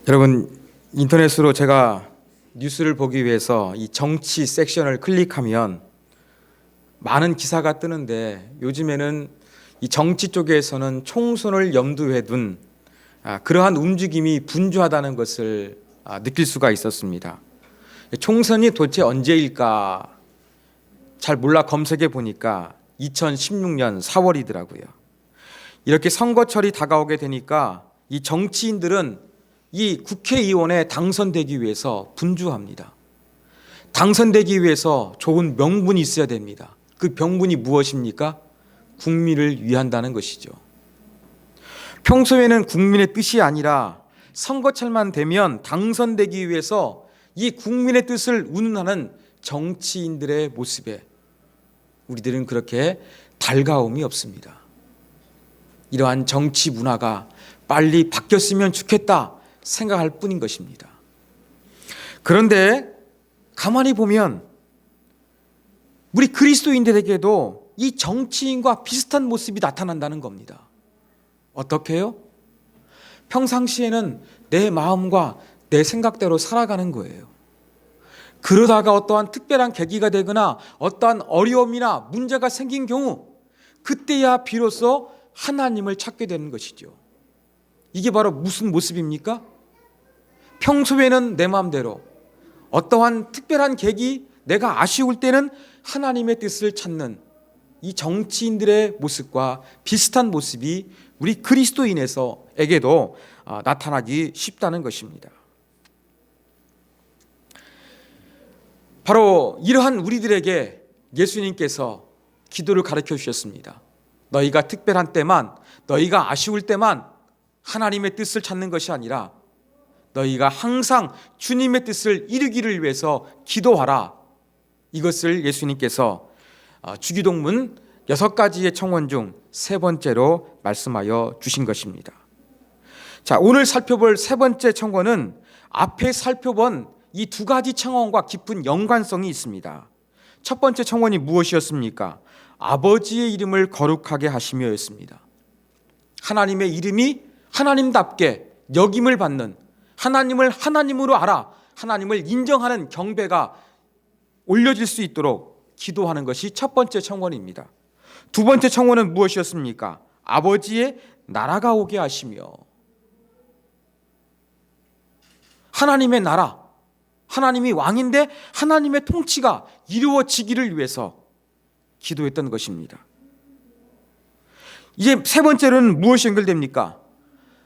여러분, 인터넷으로 제가 뉴스를 보기 위해서 이 정치 섹션을 클릭하면 많은 기사가 뜨는데, 요즘에는 이 정치 쪽에서는 총선을 염두에 둔 그러한 움직임이 분주하다는 것을 느낄 수가 있었습니다. 총선이 도대체 언제일까 잘 몰라 검색해 보니까 2016년 4월이더라고요. 이렇게 선거철이 다가오게 되니까 이 정치인들은 이 국회의원에 당선되기 위해서 분주합니다. 당선되기 위해서 좋은 명분이 있어야 됩니다. 그 명분이 무엇입니까? 국민을 위한다는 것이죠. 평소에는 국민의 뜻이 아니라 선거철만 되면 당선되기 위해서 이 국민의 뜻을 운운하는 정치인들의 모습에 우리들은 그렇게 달가움이 없습니다. 이러한 정치 문화가 빨리 바뀌었으면 좋겠다 생각할 뿐인 것입니다. 그런데 가만히 보면 우리 그리스도인들에게도 이 정치인과 비슷한 모습이 나타난다는 겁니다. 어떻게 해요? 평상시에는 내 마음과 내 생각대로 살아가는 거예요. 그러다가 어떠한 특별한 계기가 되거나 어떠한 어려움이나 문제가 생긴 경우, 그때야 비로소 하나님을 찾게 되는 것이죠. 이게 바로 무슨 모습입니까? 평소에는 내 마음대로, 어떠한 특별한 계기, 내가 아쉬울 때는 하나님의 뜻을 찾는 이 정치인들의 모습과 비슷한 모습이 우리 그리스도인에게도 나타나기 쉽다는 것입니다. 바로 이러한 우리들에게 예수님께서 기도를 가르쳐 주셨습니다. 너희가 특별한 때만, 너희가 아쉬울 때만 하나님의 뜻을 찾는 것이 아니라 너희가 항상 주님의 뜻을 이루기를 위해서 기도하라. 이것을 예수님께서 주기도문 6가지의 청원 중 3번째로 말씀하여 주신 것입니다. 자, 오늘 살펴볼 3번째 청원은 앞에 살펴본 이 2가지 청원과 깊은 연관성이 있습니다. 첫 번째 청원이 무엇이었습니까? 아버지의 이름을 거룩하게 하시며였습니다. 하나님의 이름이 하나님답게 여김을 받는, 하나님을 하나님으로 알아 하나님을 인정하는 경배가 올려질 수 있도록 기도하는 것이 첫 번째 청원입니다. 두 번째 청원은 무엇이었습니까? 아버지의 나라가 오게 하시며, 하나님의 나라, 하나님이 왕인데 하나님의 통치가 이루어지기를 위해서 기도했던 것입니다. 이제 세 번째로는 무엇이 연결됩니까?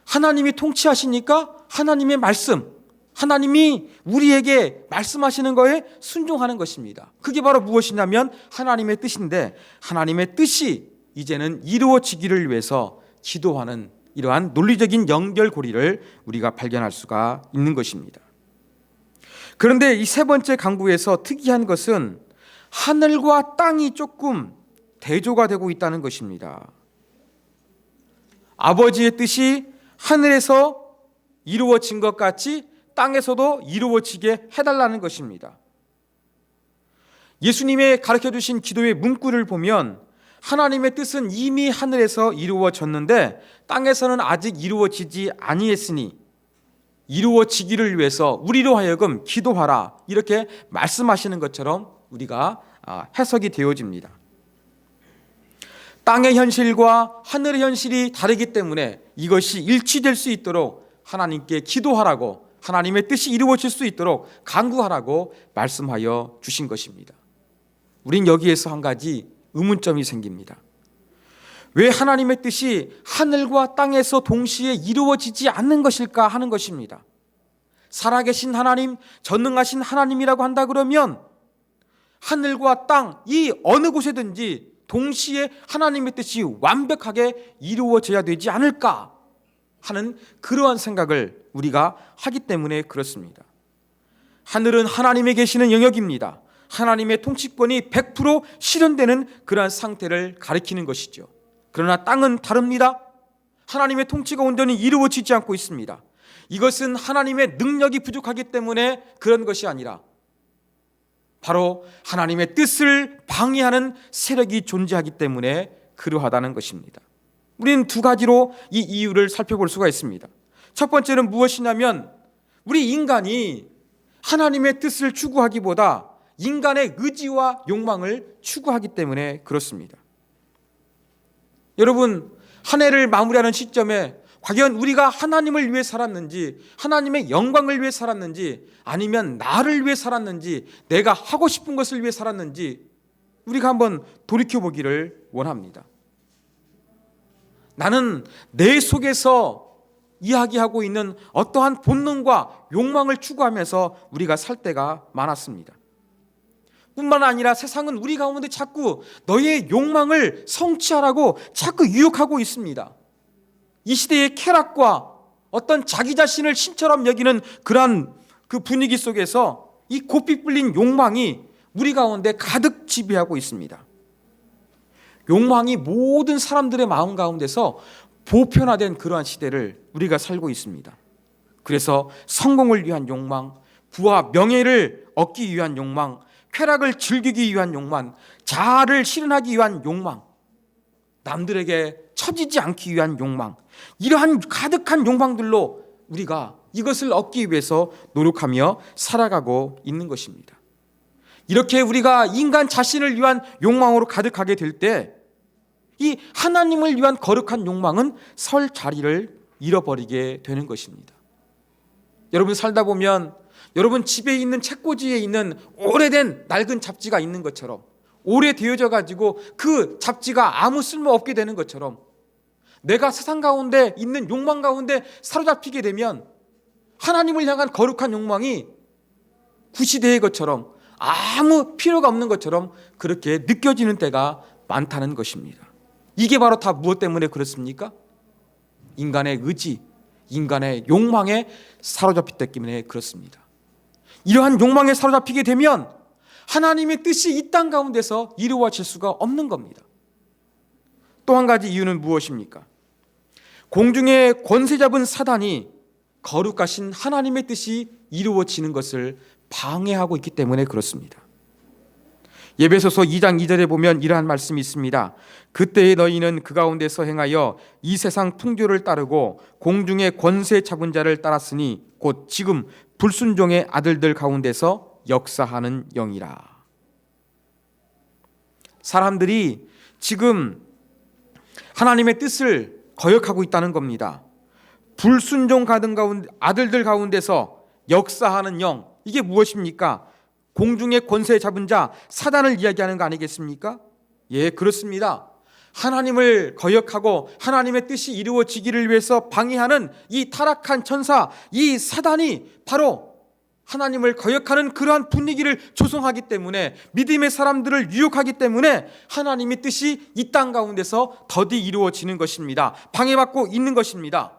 하나님이 통치하시니까 하나님의 말씀, 하나님이 우리에게 말씀하시는 거에 순종하는 것입니다. 그게 바로 무엇이냐면 하나님의 뜻인데, 하나님의 뜻이 이제는 이루어지기를 위해서 기도하는 이러한 논리적인 연결고리를 우리가 발견할 수가 있는 것입니다. 그런데 이 세 번째 강구에서 특이한 것은 하늘과 땅이 조금 대조가 되고 있다는 것입니다. 아버지의 뜻이 하늘에서 이루어진 것 같이 땅에서도 이루어지게 해달라는 것입니다. 예수님의 가르쳐 주신 기도의 문구를 보면 하나님의 뜻은 이미 하늘에서 이루어졌는데 땅에서는 아직 이루어지지 아니했으니 이루어지기를 위해서 우리로 하여금 기도하라, 이렇게 말씀하시는 것처럼 우리가 해석이 되어집니다. 땅의 현실과 하늘의 현실이 다르기 때문에 이것이 일치될 수 있도록 하나님께 기도하라고, 하나님의 뜻이 이루어질 수 있도록 간구하라고 말씀하여 주신 것입니다. 우린 여기에서 한 가지 의문점이 생깁니다. 왜 하나님의 뜻이 하늘과 땅에서 동시에 이루어지지 않는 것일까 하는 것입니다. 살아계신 하나님, 전능하신 하나님이라고 한다 그러면 하늘과 땅, 이 어느 곳에든지 동시에 하나님의 뜻이 완벽하게 이루어져야 되지 않을까 하는 그러한 생각을 우리가 하기 때문에 그렇습니다. 하늘은 하나님이 계시는 영역입니다. 하나님의 통치권이 100% 실현되는 그러한 상태를 가리키는 것이죠. 그러나 땅은 다릅니다. 하나님의 통치가 온전히 이루어지지 않고 있습니다. 이것은 하나님의 능력이 부족하기 때문에 그런 것이 아니라 바로 하나님의 뜻을 방해하는 세력이 존재하기 때문에 그러하다는 것입니다. 우리는 2가지로 이 이유를 살펴볼 수가 있습니다. 첫 번째는 무엇이냐면 우리 인간이 하나님의 뜻을 추구하기보다 인간의 의지와 욕망을 추구하기 때문에 그렇습니다. 여러분, 한 해를 마무리하는 시점에 과연 우리가 하나님을 위해 살았는지, 하나님의 영광을 위해 살았는지, 아니면 나를 위해 살았는지, 내가 하고 싶은 것을 위해 살았는지 우리가 한번 돌이켜보기를 원합니다. 나는 내 속에서 이야기하고 있는 어떠한 본능과 욕망을 추구하면서 우리가 살 때가 많았습니다. 뿐만 아니라 세상은 우리 가운데 자꾸 너의 욕망을 성취하라고 자꾸 유혹하고 있습니다. 이 시대의 쾌락과 어떤 자기 자신을 신처럼 여기는 그러한 그 분위기 속에서 이 고삐 불린 욕망이 우리 가운데 가득 지배하고 있습니다. 욕망이 모든 사람들의 마음 가운데서 보편화된 그러한 시대를 우리가 살고 있습니다. 그래서 성공을 위한 욕망, 부와 명예를 얻기 위한 욕망, 쾌락을 즐기기 위한 욕망, 자아를 실현하기 위한 욕망, 남들에게 처지지 않기 위한 욕망, 이러한 가득한 욕망들로 우리가 이것을 얻기 위해서 노력하며 살아가고 있는 것입니다. 이렇게 우리가 인간 자신을 위한 욕망으로 가득하게 될 때 이 하나님을 위한 거룩한 욕망은 설 자리를 잃어버리게 되는 것입니다. 여러분 살다 보면 여러분 집에 있는 책꽂이에 있는 오래된 낡은 잡지가 있는 것처럼, 오래되어져 가지고 그 잡지가 아무 쓸모 없게 되는 것처럼, 내가 세상 가운데 있는 욕망 가운데 사로잡히게 되면 하나님을 향한 거룩한 욕망이 구시대의 것처럼, 아무 필요가 없는 것처럼 그렇게 느껴지는 때가 많다는 것입니다. 이게 바로 다 무엇 때문에 그렇습니까? 인간의 의지, 인간의 욕망에 사로잡혔기 때문에 그렇습니다. 이러한 욕망에 사로잡히게 되면 하나님의 뜻이 이 땅 가운데서 이루어질 수가 없는 겁니다. 또 한 가지 이유는 무엇입니까? 공중에 권세 잡은 사단이 거룩하신 하나님의 뜻이 이루어지는 것을 방해하고 있기 때문에 그렇습니다. 에베소서 2장 2절에 보면 이러한 말씀이 있습니다. 그때의 너희는 그 가운데서 행하여 이 세상 풍조를 따르고 공중의 권세 잡은 자를 따랐으니 곧 지금 불순종의 아들들 가운데서 역사하는 영이라. 사람들이 지금 하나님의 뜻을 거역하고 있다는 겁니다. 불순종 아들들 가운데서 역사하는 영, 이게 무엇입니까? 공중의 권세 잡은 자 사단을 이야기하는 거 아니겠습니까? 예, 그렇습니다. 하나님을 거역하고 하나님의 뜻이 이루어지기를 위해서 방해하는 이 타락한 천사, 이 사단이 바로 하나님을 거역하는 그러한 분위기를 조성하기 때문에, 믿음의 사람들을 유혹하기 때문에 하나님의 뜻이 이 땅 가운데서 더디 이루어지는 것입니다. 방해받고 있는 것입니다.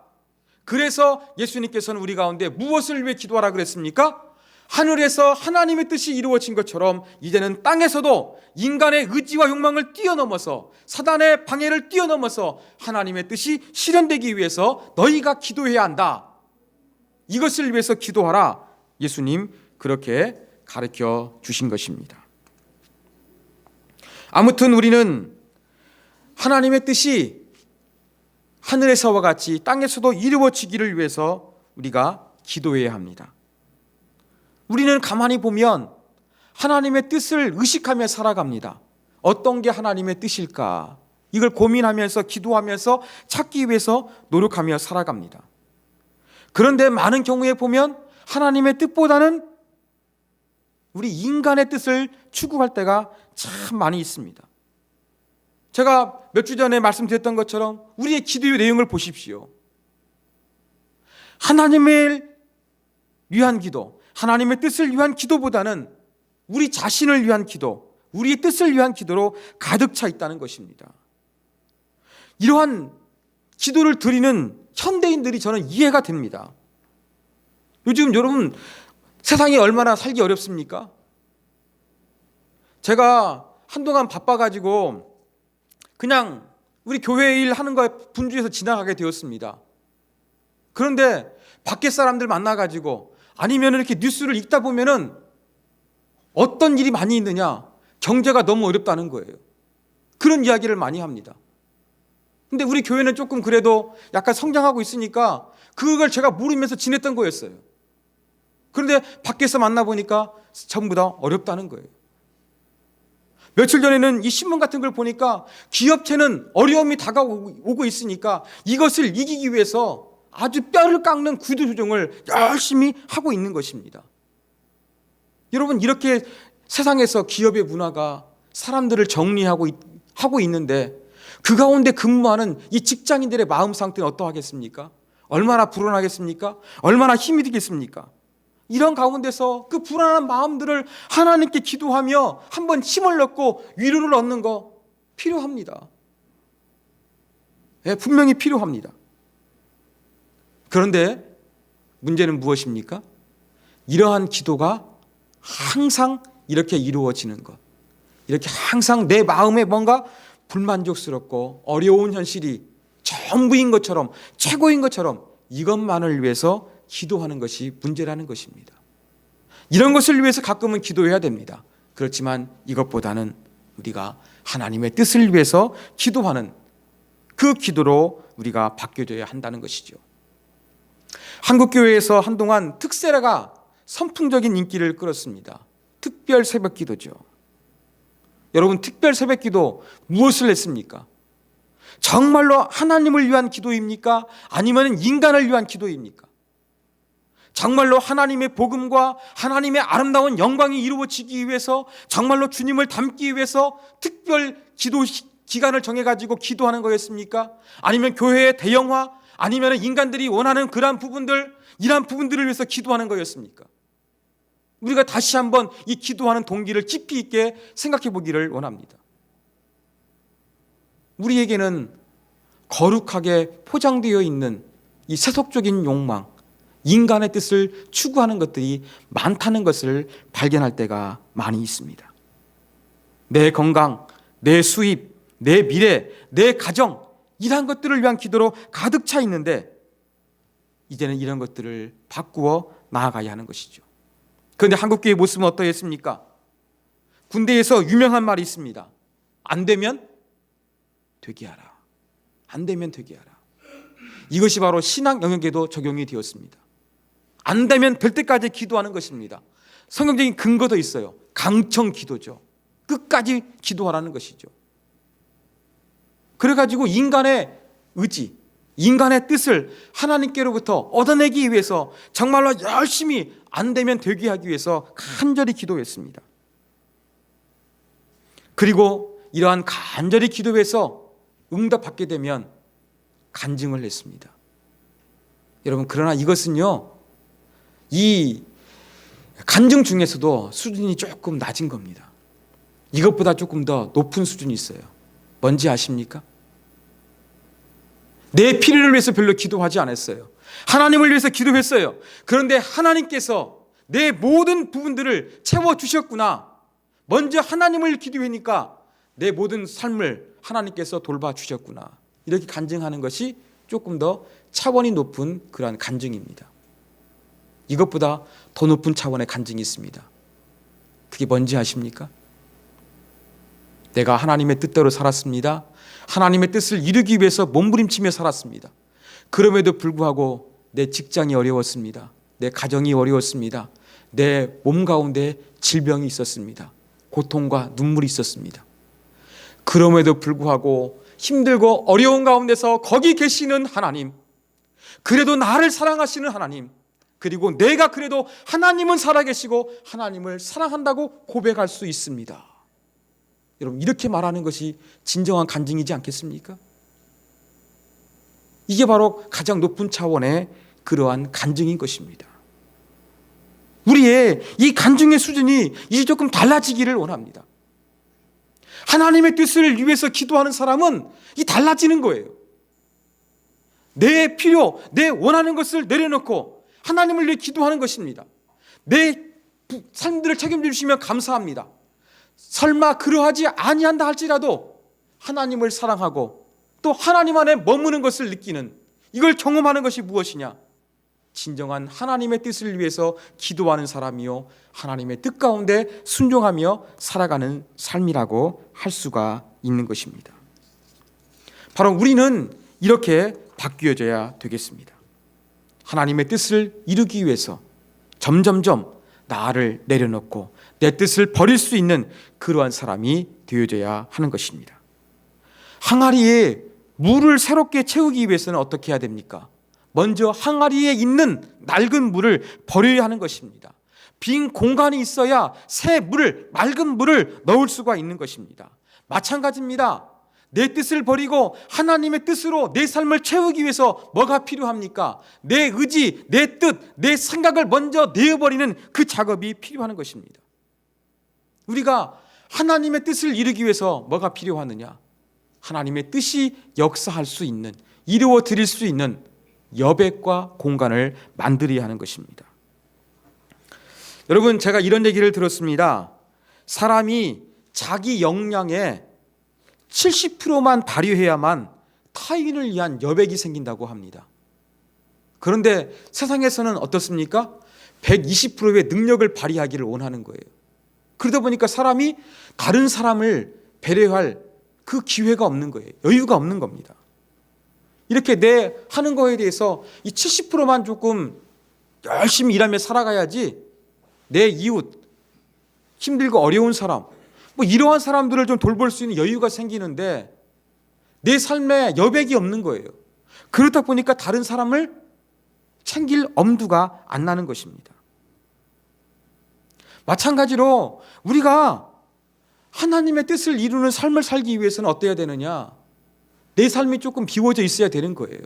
그래서 예수님께서는 우리 가운데 무엇을 위해 기도하라 그랬습니까? 하늘에서 하나님의 뜻이 이루어진 것처럼 이제는 땅에서도 인간의 의지와 욕망을 뛰어넘어서, 사단의 방해를 뛰어넘어서 하나님의 뜻이 실현되기 위해서 너희가 기도해야 한다. 이것을 위해서 기도하라. 예수님 그렇게 가르쳐 주신 것입니다. 아무튼 우리는 하나님의 뜻이 하늘에서와 같이 땅에서도 이루어지기를 위해서 우리가 기도해야 합니다. 우리는 가만히 보면 하나님의 뜻을 의식하며 살아갑니다. 어떤 게 하나님의 뜻일까? 이걸 고민하면서 기도하면서 찾기 위해서 노력하며 살아갑니다. 그런데 많은 경우에 보면 하나님의 뜻보다는 우리 인간의 뜻을 추구할 때가 참 많이 있습니다. 제가 몇 주 전에 말씀드렸던 것처럼 우리의 기도의 내용을 보십시오. 하나님을 위한 기도, 하나님의 뜻을 위한 기도보다는 우리 자신을 위한 기도, 우리의 뜻을 위한 기도로 가득 차 있다는 것입니다. 이러한 기도를 드리는 현대인들이 저는 이해가 됩니다. 요즘 여러분 세상이 얼마나 살기 어렵습니까? 제가 한동안 바빠가지고 그냥 우리 교회 일 하는 거에 분주해서 지나가게 되었습니다. 그런데 밖에 사람들 만나가지고 아니면 이렇게 뉴스를 읽다 보면은 어떤 일이 많이 있느냐, 경제가 너무 어렵다는 거예요. 그런 이야기를 많이 합니다. 근데 우리 교회는 조금 그래도 약간 성장하고 있으니까 그걸 제가 모르면서 지냈던 거였어요. 그런데 밖에서 만나보니까 전부 다 어렵다는 거예요. 며칠 전에는 이 신문 같은 걸 보니까 기업체는 어려움이 다가오고 있으니까 이것을 이기기 위해서 아주 뼈를 깎는 구조 조정을 열심히 하고 있는 것입니다. 여러분, 이렇게 세상에서 기업의 문화가 사람들을 정리하고 하고 있는데 그 가운데 근무하는 이 직장인들의 마음 상태는 어떠하겠습니까? 얼마나 불안하겠습니까? 얼마나 힘이 들겠습니까? 이런 가운데서 그 불안한 마음들을 하나님께 기도하며 한번 힘을 얻고 위로를 얻는 거 필요합니다. 네, 분명히 필요합니다. 그런데 문제는 무엇입니까? 이러한 기도가 항상 이렇게 이루어지는 것, 이렇게 항상 내 마음에 뭔가 불만족스럽고 어려운 현실이 전부인 것처럼, 최고인 것처럼 이것만을 위해서 기도하는 것이 문제라는 것입니다. 이런 것을 위해서 가끔은 기도해야 됩니다. 그렇지만 이것보다는 우리가 하나님의 뜻을 위해서 기도하는 그 기도로 우리가 바뀌어져야 한다는 것이죠. 한국교회에서 한동안 특세라가 선풍적인 인기를 끌었습니다. 특별 새벽 기도죠. 여러분, 특별 새벽 기도 무엇을 했습니까? 정말로 하나님을 위한 기도입니까? 아니면 인간을 위한 기도입니까? 정말로 하나님의 복음과 하나님의 아름다운 영광이 이루어지기 위해서, 정말로 주님을 닮기 위해서 특별 기도 기간을 정해가지고 기도하는 거였습니까? 아니면 교회의 대형화, 아니면 인간들이 원하는 그러한 부분들, 이러한 부분들을 위해서 기도하는 거였습니까? 우리가 다시 한번 이 기도하는 동기를 깊이 있게 생각해 보기를 원합니다. 우리에게는 거룩하게 포장되어 있는 이 세속적인 욕망, 인간의 뜻을 추구하는 것들이 많다는 것을 발견할 때가 많이 있습니다. 내 건강, 내 수입, 내 미래, 내 가정, 이러한 것들을 위한 기도로 가득 차 있는데 이제는 이런 것들을 바꾸어 나아가야 하는 것이죠. 그런데 한국교회의 모습은 어떠했습니까? 군대에서 유명한 말이 있습니다. 안 되면 되게 하라. 안 되면 되게 하라. 이것이 바로 신앙 영역에도 적용이 되었습니다. 안 되면 될 때까지 기도하는 것입니다. 성경적인 근거도 있어요. 강청 기도죠. 끝까지 기도하라는 것이죠. 그래가지고 인간의 의지, 인간의 뜻을 하나님께로부터 얻어내기 위해서 정말로 열심히 안 되면 되게 하기 위해서 간절히 기도했습니다. 그리고 이러한 간절히 기도해서 응답받게 되면 간증을 했습니다. 여러분, 그러나 이것은요, 이 간증 중에서도 수준이 조금 낮은 겁니다. 이것보다 조금 더 높은 수준이 있어요. 뭔지 아십니까? 내 필요를 위해서 별로 기도하지 않았어요. 하나님을 위해서 기도했어요. 그런데 하나님께서 내 모든 부분들을 채워주셨구나. 먼저 하나님을 기도하니까 내 모든 삶을 하나님께서 돌봐주셨구나. 이렇게 간증하는 것이 조금 더 차원이 높은 그러한 간증입니다. 이것보다 더 높은 차원의 간증이 있습니다. 그게 뭔지 아십니까? 내가 하나님의 뜻대로 살았습니다. 하나님의 뜻을 이루기 위해서 몸부림치며 살았습니다. 그럼에도 불구하고 내 직장이 어려웠습니다. 내 가정이 어려웠습니다. 내 몸 가운데 질병이 있었습니다. 고통과 눈물이 있었습니다. 그럼에도 불구하고 힘들고 어려운 가운데서 거기 계시는 하나님, 그래도 나를 사랑하시는 하나님, 그리고 내가 그래도 하나님은 살아계시고 하나님을 사랑한다고 고백할 수 있습니다. 여러분, 이렇게 말하는 것이 진정한 간증이지 않겠습니까? 이게 바로 가장 높은 차원의 그러한 간증인 것입니다. 우리의 이 간증의 수준이 이제 조금 달라지기를 원합니다. 하나님의 뜻을 위해서 기도하는 사람은 이 달라지는 거예요. 내 필요, 내 원하는 것을 내려놓고 하나님을 위해 기도하는 것입니다. 내 삶들을 책임져 주시면 감사합니다. 설마 그러하지 아니한다 할지라도 하나님을 사랑하고 또 하나님 안에 머무는 것을 느끼는, 이걸 경험하는 것이 무엇이냐? 진정한 하나님의 뜻을 위해서 기도하는 사람이요, 하나님의 뜻 가운데 순종하며 살아가는 삶이라고 할 수가 있는 것입니다. 바로 우리는 이렇게 바뀌어져야 되겠습니다. 하나님의 뜻을 이루기 위해서 점점점 나를 내려놓고 내 뜻을 버릴 수 있는 그러한 사람이 되어져야 하는 것입니다. 항아리에 물을 새롭게 채우기 위해서는 어떻게 해야 됩니까? 먼저 항아리에 있는 낡은 물을 버려야 하는 것입니다. 빈 공간이 있어야 새 물을, 맑은 물을 넣을 수가 있는 것입니다. 마찬가지입니다. 내 뜻을 버리고 하나님의 뜻으로 내 삶을 채우기 위해서 뭐가 필요합니까? 내 의지, 내 뜻, 내 생각을 먼저 내어버리는 그 작업이 필요한 것입니다. 우리가 하나님의 뜻을 이루기 위해서 뭐가 필요하느냐? 하나님의 뜻이 역사할 수 있는, 이루어 드릴 수 있는 여백과 공간을 만들어야 하는 것입니다. 여러분, 제가 이런 얘기를 들었습니다. 사람이 자기 역량의 70%만 발휘해야만 타인을 위한 여백이 생긴다고 합니다. 그런데 세상에서는 어떻습니까? 120%의 능력을 발휘하기를 원하는 거예요. 그러다 보니까 사람이 다른 사람을 배려할 그 기회가 없는 거예요. 여유가 없는 겁니다. 이렇게 내 하는 거에 대해서 이 70%만 조금 열심히 일하며 살아가야지 내 이웃, 힘들고 어려운 사람, 뭐 이러한 사람들을 좀 돌볼 수 있는 여유가 생기는데 내 삶에 여백이 없는 거예요. 그러다 보니까 다른 사람을 챙길 엄두가 안 나는 것입니다. 마찬가지로 우리가 하나님의 뜻을 이루는 삶을 살기 위해서는 어때야 되느냐? 내 삶이 조금 비워져 있어야 되는 거예요.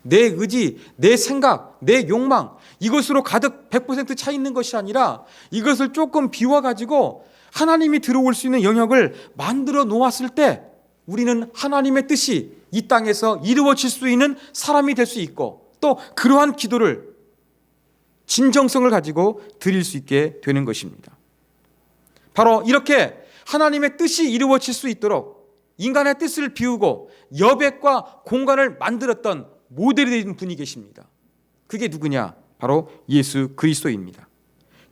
내 의지, 내 생각, 내 욕망, 이것으로 가득 100% 차 있는 것이 아니라 이것을 조금 비워가지고 하나님이 들어올 수 있는 영역을 만들어 놓았을 때 우리는 하나님의 뜻이 이 땅에서 이루어질 수 있는 사람이 될 수 있고 또 그러한 기도를 진정성을 가지고 드릴 수 있게 되는 것입니다. 바로 이렇게 하나님의 뜻이 이루어질 수 있도록 인간의 뜻을 비우고 여백과 공간을 만들었던 모델이 된 분이 계십니다. 그게 누구냐? 바로 예수 그리스도입니다.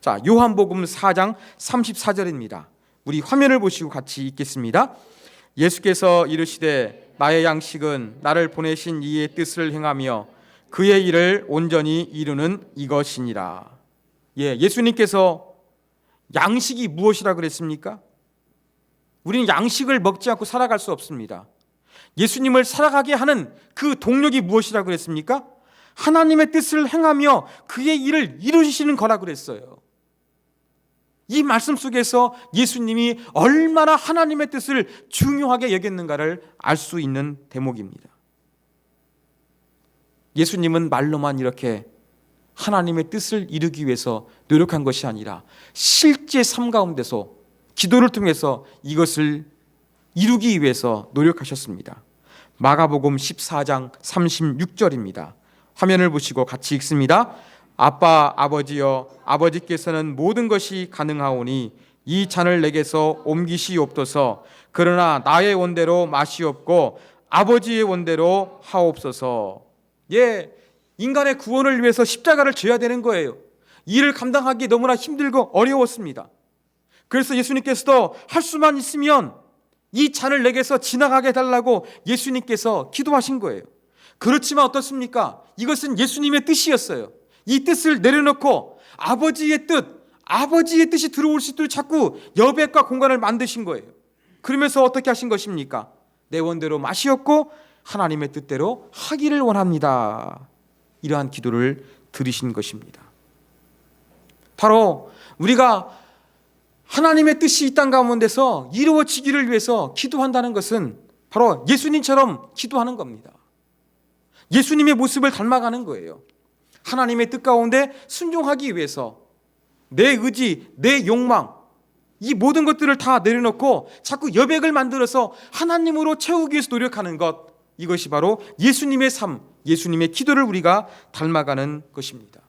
자, 요한복음 4장 34절입니다. 우리 화면을 보시고 같이 읽겠습니다. 예수께서 이르시되 나의 양식은 나를 보내신 이의 뜻을 행하며 그의 일을 온전히 이루는 이것이니라. 예수님께서 양식이 무엇이라 그랬습니까? 우리는 양식을 먹지 않고 살아갈 수 없습니다. 예수님을 살아가게 하는 그 동력이 무엇이라 그랬습니까? 하나님의 뜻을 행하며 그의 일을 이루시는 거라 그랬어요. 이 말씀 속에서 예수님이 얼마나 하나님의 뜻을 중요하게 여겼는가를 알 수 있는 대목입니다. 예수님은 말로만 이렇게 하나님의 뜻을 이루기 위해서 노력한 것이 아니라 실제 삶 가운데서 기도를 통해서 이것을 이루기 위해서 노력하셨습니다. 마가복음 14장 36절입니다. 화면을 보시고 같이 읽습니다. 아빠 아버지여 아버지께서는 모든 것이 가능하오니 이 잔을 내게서 옮기시옵소서. 그러나 나의 원대로 마시옵고 아버지의 원대로 하옵소서. 인간의 구원을 위해서 십자가를 져야 되는 거예요. 이 일을 감당하기 너무나 힘들고 어려웠습니다. 그래서 예수님께서도 할 수만 있으면 이 잔을 내게서 지나가게 해달라고 예수님께서 기도하신 거예요. 그렇지만 어떻습니까? 이것은 예수님의 뜻이었어요. 이 뜻을 내려놓고 아버지의 뜻이 들어올 수 있도록 자꾸 여백과 공간을 만드신 거예요. 그러면서 어떻게 하신 것입니까? 내 원대로 마시옵고 하나님의 뜻대로 하기를 원합니다. 이러한 기도를 들으신 것입니다. 바로 우리가 하나님의 뜻이 이 땅 가운데서 이루어지기를 위해서 기도한다는 것은 바로 예수님처럼 기도하는 겁니다. 예수님의 모습을 닮아가는 거예요. 하나님의 뜻 가운데 순종하기 위해서 내 의지, 내 욕망, 이 모든 것들을 다 내려놓고 자꾸 여백을 만들어서 하나님으로 채우기 위해서 노력하는 것, 이것이 바로 예수님의 삶, 예수님의 기도를 우리가 닮아가는 것입니다.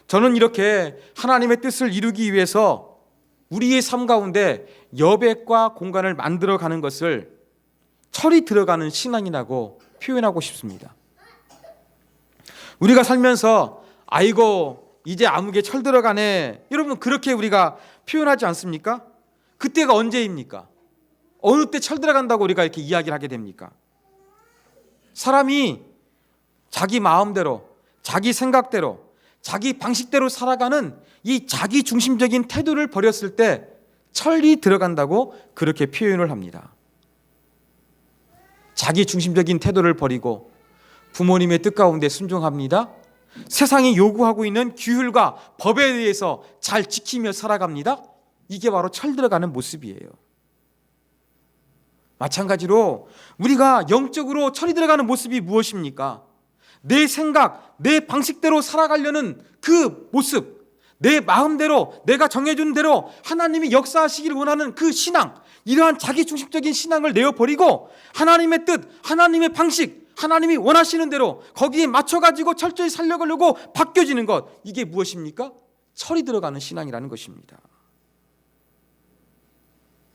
저는 이렇게 하나님의 뜻을 이루기 위해서 우리의 삶 가운데 여백과 공간을 만들어가는 것을 철이 들어가는 신앙이라고 표현하고 싶습니다. 우리가 살면서 아이고 이제 아무개 철 들어가네, 여러분 그렇게 우리가 표현하지 않습니까? 그때가 언제입니까? 어느 때 철 들어간다고 우리가 이렇게 이야기를 하게 됩니까? 사람이 자기 마음대로, 자기 생각대로, 자기 방식대로 살아가는 이 자기 중심적인 태도를 버렸을 때 철이 들어간다고 그렇게 표현을 합니다. 자기 중심적인 태도를 버리고 부모님의 뜻 가운데 순종합니다. 세상이 요구하고 있는 규율과 법에 의해서 잘 지키며 살아갑니다. 이게 바로 철 들어가는 모습이에요. 마찬가지로 우리가 영적으로 철이 들어가는 모습이 무엇입니까? 내 생각, 내 방식대로 살아가려는 그 모습, 내 마음대로 내가 정해준 대로 하나님이 역사하시기를 원하는 그 신앙, 이러한 자기 중심적인 신앙을 내어버리고 하나님의 뜻, 하나님의 방식, 하나님이 원하시는 대로 거기에 맞춰가지고 철저히 살려가려고 바뀌어지는 것, 이게 무엇입니까? 철이 들어가는 신앙이라는 것입니다.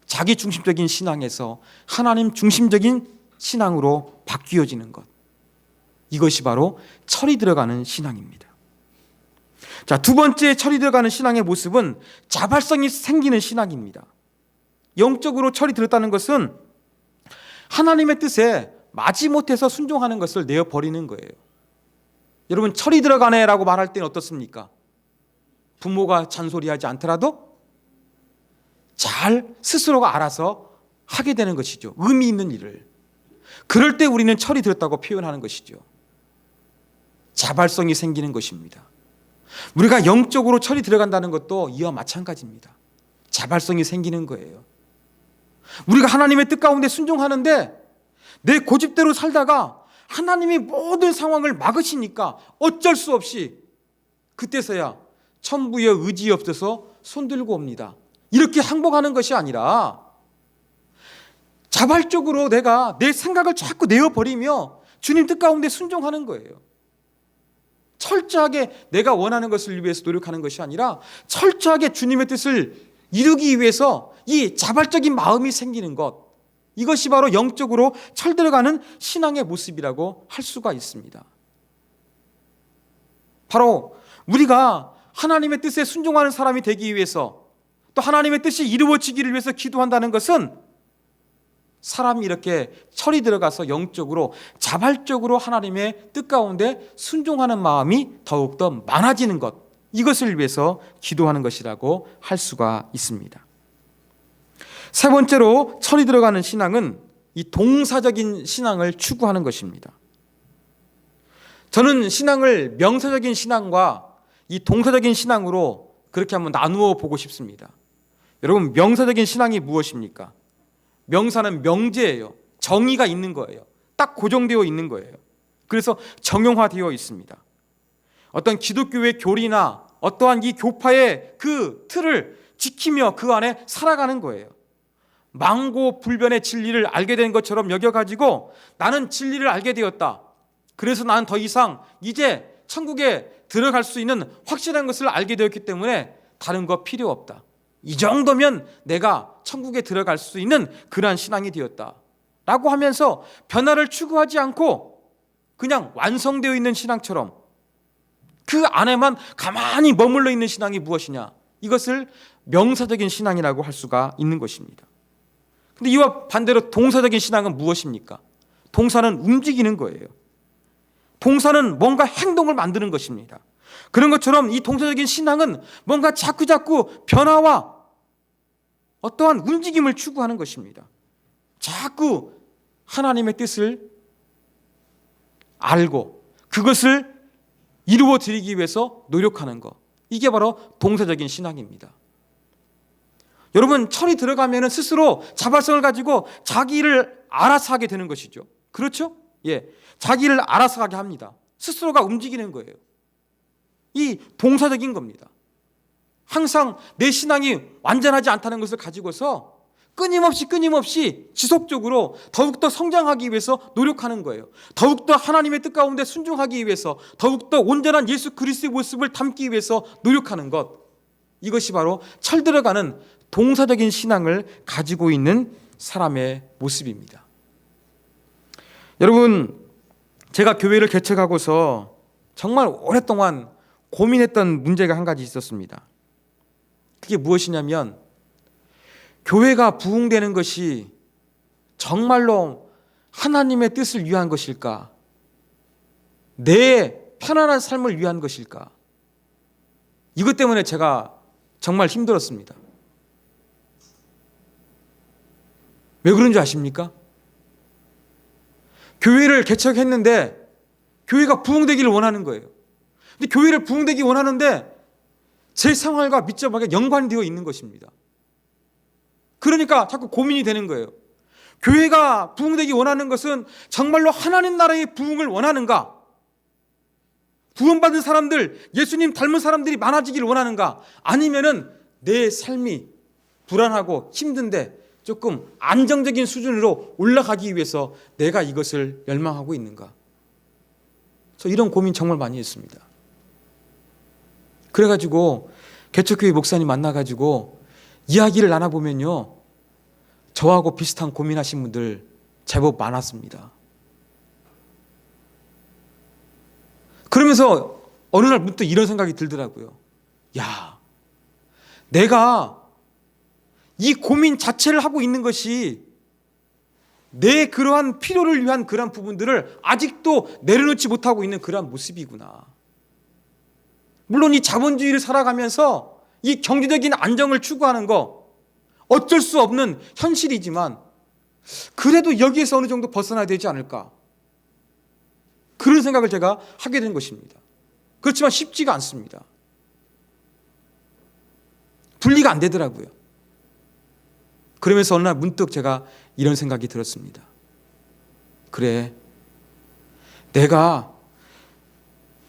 자기 중심적인 신앙에서 하나님 중심적인 신앙으로 바뀌어지는 것, 이것이 바로 철이 들어가는 신앙입니다. 자, 두 번째 철이 들어가는 신앙의 모습은 자발성이 생기는 신앙입니다. 영적으로 철이 들었다는 것은 하나님의 뜻에 마지못해서 순종하는 것을 내어버리는 거예요. 여러분, 철이 들어가네라고 말할 때는 어떻습니까? 부모가 잔소리하지 않더라도 잘 스스로가 알아서 하게 되는 것이죠. 의미 있는 일을. 그럴 때 우리는 철이 들었다고 표현하는 것이죠. 자발성이 생기는 것입니다. 우리가 영적으로 철이 들어간다는 것도 이와 마찬가지입니다. 자발성이 생기는 거예요. 우리가 하나님의 뜻 가운데 순종하는데 내 고집대로 살다가 하나님이 모든 상황을 막으시니까 어쩔 수 없이 그때서야 천부의 의지 없어서 손들고 옵니다. 이렇게 항복하는 것이 아니라 자발적으로 내가 내 생각을 자꾸 내어버리며 주님 뜻 가운데 순종하는 거예요. 철저하게 내가 원하는 것을 위해서 노력하는 것이 아니라 철저하게 주님의 뜻을 이루기 위해서 이 자발적인 마음이 생기는 것, 이것이 바로 영적으로 철 들어가는 신앙의 모습이라고 할 수가 있습니다. 바로 우리가 하나님의 뜻에 순종하는 사람이 되기 위해서 또 하나님의 뜻이 이루어지기를 위해서 기도한다는 것은 사람이 이렇게 철이 들어가서 영적으로 자발적으로 하나님의 뜻 가운데 순종하는 마음이 더욱더 많아지는 것, 이것을 위해서 기도하는 것이라고 할 수가 있습니다. 세 번째로 철이 들어가는 신앙은 이 동사적인 신앙을 추구하는 것입니다. 저는 신앙을 명사적인 신앙과 이 동사적인 신앙으로 그렇게 한번 나누어 보고 싶습니다. 여러분, 명사적인 신앙이 무엇입니까? 명사는 명제예요. 정의가 있는 거예요. 딱 고정되어 있는 거예요. 그래서 정형화되어 있습니다. 어떤 기독교의 교리나 어떠한 이 교파의 그 틀을 지키며 그 안에 살아가는 거예요. 망고불변의 진리를 알게 된 것처럼 여겨가지고 나는 진리를 알게 되었다. 그래서 나는 더 이상 이제 천국에 들어갈 수 있는 확실한 것을 알게 되었기 때문에 다른 거 필요 없다. 이 정도면 내가 천국에 들어갈 수 있는 그러한 신앙이 되었다 라고 하면서 변화를 추구하지 않고 그냥 완성되어 있는 신앙처럼 그 안에만 가만히 머물러 있는 신앙이 무엇이냐, 이것을 명사적인 신앙이라고 할 수가 있는 것입니다. 그런데 이와 반대로 동사적인 신앙은 무엇입니까? 동사는 움직이는 거예요. 동사는 뭔가 행동을 만드는 것입니다. 그런 것처럼 이 동사적인 신앙은 뭔가 자꾸자꾸 변화와 어떠한 움직임을 추구하는 것입니다. 자꾸 하나님의 뜻을 알고 그것을 이루어 드리기 위해서 노력하는 것, 이게 바로 동사적인 신앙입니다. 여러분, 철이 들어가면 스스로 자발성을 가지고 자기 일을 알아서 하게 되는 것이죠. 그렇죠? 예, 자기 일을 알아서 하게 합니다. 스스로가 움직이는 거예요. 이 동사적인 겁니다. 항상 내 신앙이 완전하지 않다는 것을 가지고서 끊임없이 지속적으로 더욱더 성장하기 위해서 노력하는 거예요. 더욱더 하나님의 뜻 가운데 순종하기 위해서, 더욱더 온전한 예수 그리스도의 모습을 담기 위해서 노력하는 것, 이것이 바로 철 들어가는 동사적인 신앙을 가지고 있는 사람의 모습입니다. 여러분, 제가 교회를 개척하고서 정말 오랫동안 고민했던 문제가 한 가지 있었습니다. 그게 무엇이냐면, 교회가 부흥되는 것이 정말로 하나님의 뜻을 위한 것일까? 내 편안한 삶을 위한 것일까? 이것 때문에 제가 정말 힘들었습니다. 왜 그런 줄 아십니까? 교회를 개척했는데 교회가 부흥되기를 원하는 거예요. 근데 교회를 부흥되기 원하는데 제 생활과 밀접하게 연관되어 있는 것입니다. 그러니까 자꾸 고민이 되는 거예요. 교회가 부흥되기 원하는 것은 정말로 하나님 나라의 부흥을 원하는가? 구원받은 사람들, 예수님 닮은 사람들이 많아지기를 원하는가? 아니면은 내 삶이 불안하고 힘든데 조금 안정적인 수준으로 올라가기 위해서 내가 이것을 열망하고 있는가? 저 이런 고민 정말 많이 했습니다. 그래가지고 개척교회 목사님 만나가지고 이야기를 나눠보면요, 저하고 비슷한 고민하신 분들 제법 많았습니다. 그러면서 어느 날 문득 이런 생각이 들더라고요. 야, 내가 이 고민 자체를 하고 있는 것이 내 그러한 필요를 위한 그러한 부분들을 아직도 내려놓지 못하고 있는 그러한 모습이구나. 물론 이 자본주의를 살아가면서 이 경제적인 안정을 추구하는 거 어쩔 수 없는 현실이지만 그래도 여기에서 어느 정도 벗어나야 되지 않을까, 그런 생각을 제가 하게 된 것입니다. 그렇지만 쉽지가 않습니다. 분리가 안 되더라고요. 그러면서 어느 날 문득 제가 이런 생각이 들었습니다. 그래, 내가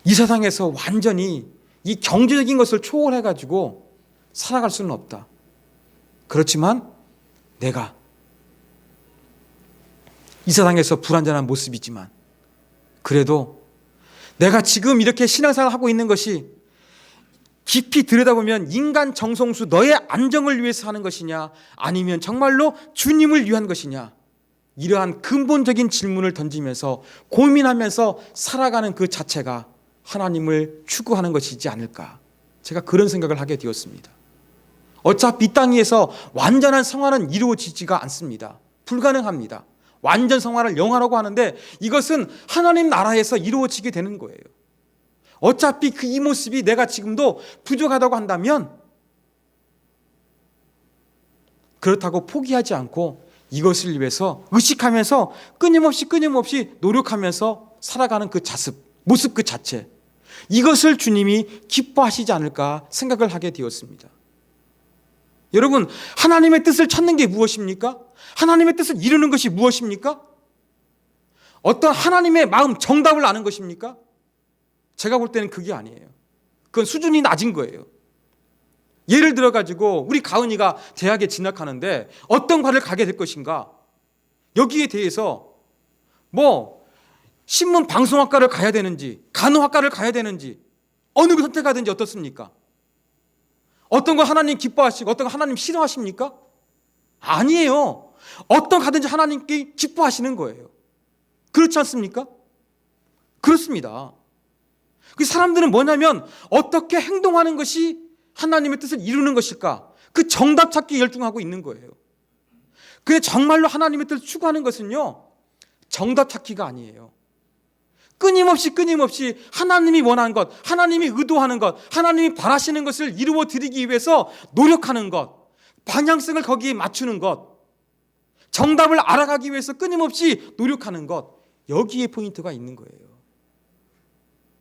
이 세상에서 완전히 이 경제적인 것을 초월해가지고 살아갈 수는 없다. 그렇지만 내가 이 세상에서 불완전한 모습이지만 그래도 내가 지금 이렇게 신앙생활을 하고 있는 것이 깊이 들여다보면 인간 정성수 너의 안정을 위해서 하는 것이냐, 아니면 정말로 주님을 위한 것이냐, 이러한 근본적인 질문을 던지면서 고민하면서 살아가는 그 자체가 하나님을 추구하는 것이지 않을까, 제가 그런 생각을 하게 되었습니다. 어차피 이 땅 위에서 완전한 성화는 이루어지지가 않습니다. 불가능합니다. 완전 성화를 영화라고 하는데 이것은 하나님 나라에서 이루어지게 되는 거예요. 어차피 그 이 모습이 내가 지금도 부족하다고 한다면 그렇다고 포기하지 않고 이것을 위해서 의식하면서 끊임없이 노력하면서 살아가는 그 모습 그 자체, 이것을 주님이 기뻐하시지 않을까 생각을 하게 되었습니다. 여러분, 하나님의 뜻을 찾는 게 무엇입니까? 하나님의 뜻을 이루는 것이 무엇입니까? 어떤 하나님의 마음 정답을 아는 것입니까? 제가 볼 때는 그게 아니에요. 그건 수준이 낮은 거예요. 예를 들어가지고 우리 가은이가 대학에 진학하는데 어떤 과를 가게 될 것인가, 여기에 대해서 신문 방송학과를 가야 되는지 간호학과를 가야 되는지 어느 걸 선택하든지 어떻습니까? 어떤 거 하나님 기뻐하시고 어떤 거 하나님 싫어하십니까? 아니에요. 어떤 거 가든지 하나님께 기뻐하시는 거예요. 그렇지 않습니까? 그렇습니다. 그 사람들은 뭐냐면 어떻게 행동하는 것이 하나님의 뜻을 이루는 것일까, 그 정답 찾기에 열중하고 있는 거예요. 근데 정말로 하나님의 뜻을 추구하는 것은요, 정답 찾기가 아니에요. 끊임없이 하나님이 원하는 것, 하나님이 의도하는 것, 하나님이 바라시는 것을 이루어 드리기 위해서 노력하는 것, 방향성을 거기에 맞추는 것, 정답을 알아가기 위해서 끊임없이 노력하는 것, 여기에 포인트가 있는 거예요.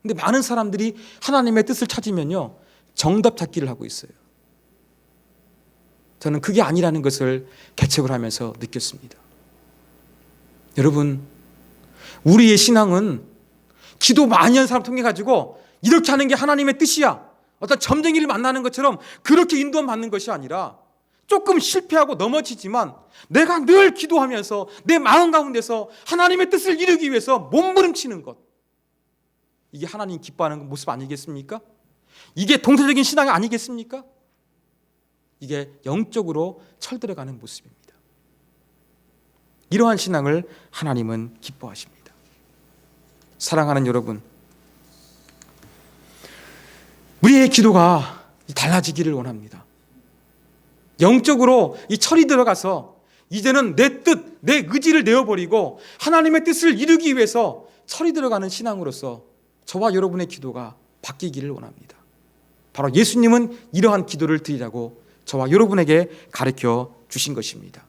근데 많은 사람들이 하나님의 뜻을 찾으면요, 정답 찾기를 하고 있어요. 저는 그게 아니라는 것을 개척을 하면서 느꼈습니다. 여러분, 우리의 신앙은 기도 많이 한 사람 통해 가지고 이렇게 하는 게 하나님의 뜻이야, 어떤 점쟁이를 만나는 것처럼 그렇게 인도함 받는 것이 아니라 조금 실패하고 넘어지지만 내가 늘 기도하면서 내 마음 가운데서 하나님의 뜻을 이루기 위해서 몸부림치는 것, 이게 하나님 기뻐하는 모습 아니겠습니까? 이게 동서적인 신앙이 아니겠습니까? 이게 영적으로 철들어가는 모습입니다. 이러한 신앙을 하나님은 기뻐하십니다. 사랑하는 여러분, 우리의 기도가 달라지기를 원합니다. 영적으로 이 철이 들어가서 이제는 내 뜻, 내 의지를 내어버리고 하나님의 뜻을 이루기 위해서 철이 들어가는 신앙으로서 저와 여러분의 기도가 바뀌기를 원합니다. 바로 예수님은 이러한 기도를 드리라고 저와 여러분에게 가르쳐 주신 것입니다.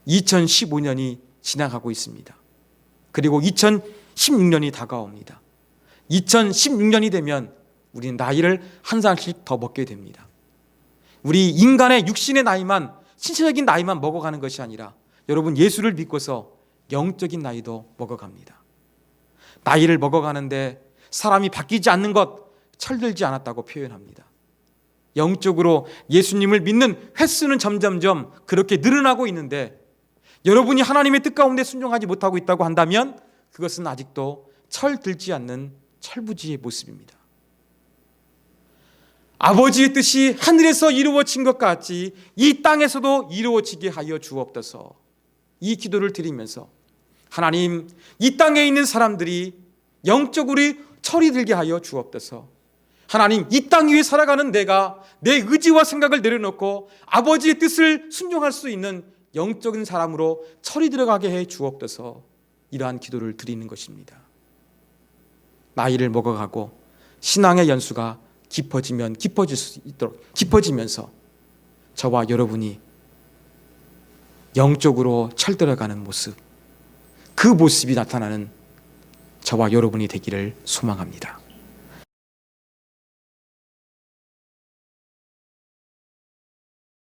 2015년이 지나가고 있습니다. 그리고 2016년이 다가옵니다. 2016년이 되면 우리는 나이를 한 살씩 더 먹게 됩니다. 우리 인간의 육신의 나이만, 신체적인 나이만 먹어가는 것이 아니라 여러분, 예수를 믿고서 영적인 나이도 먹어갑니다. 나이를 먹어가는데 사람이 바뀌지 않는 것, 철들지 않았다고 표현합니다. 영적으로 예수님을 믿는 횟수는 점점점 그렇게 늘어나고 있는데, 여러분이 하나님의 뜻 가운데 순종하지 못하고 있다고 한다면 그것은 아직도 철들지 않는 철부지의 모습입니다. 아버지의 뜻이 하늘에서 이루어진 것 같이 이 땅에서도 이루어지게 하여 주옵소서. 이 기도를 드리면서 하나님, 이 땅에 있는 사람들이 영적으로 철이 들게 하여 주옵소서. 하나님, 이 땅 위에 살아가는 내가 내 의지와 생각을 내려놓고 아버지의 뜻을 순종할 수 있는 영적인 사람으로 철이 들어가게 해 주옵소서. 이러한 기도를 드리는 것입니다. 나이를 먹어가고 신앙의 연수가 깊어지면 깊어질 수 있도록, 깊어지면서 저와 여러분이 영적으로 철들어가는 모습, 그 모습이 나타나는 저와 여러분이 되기를 소망합니다.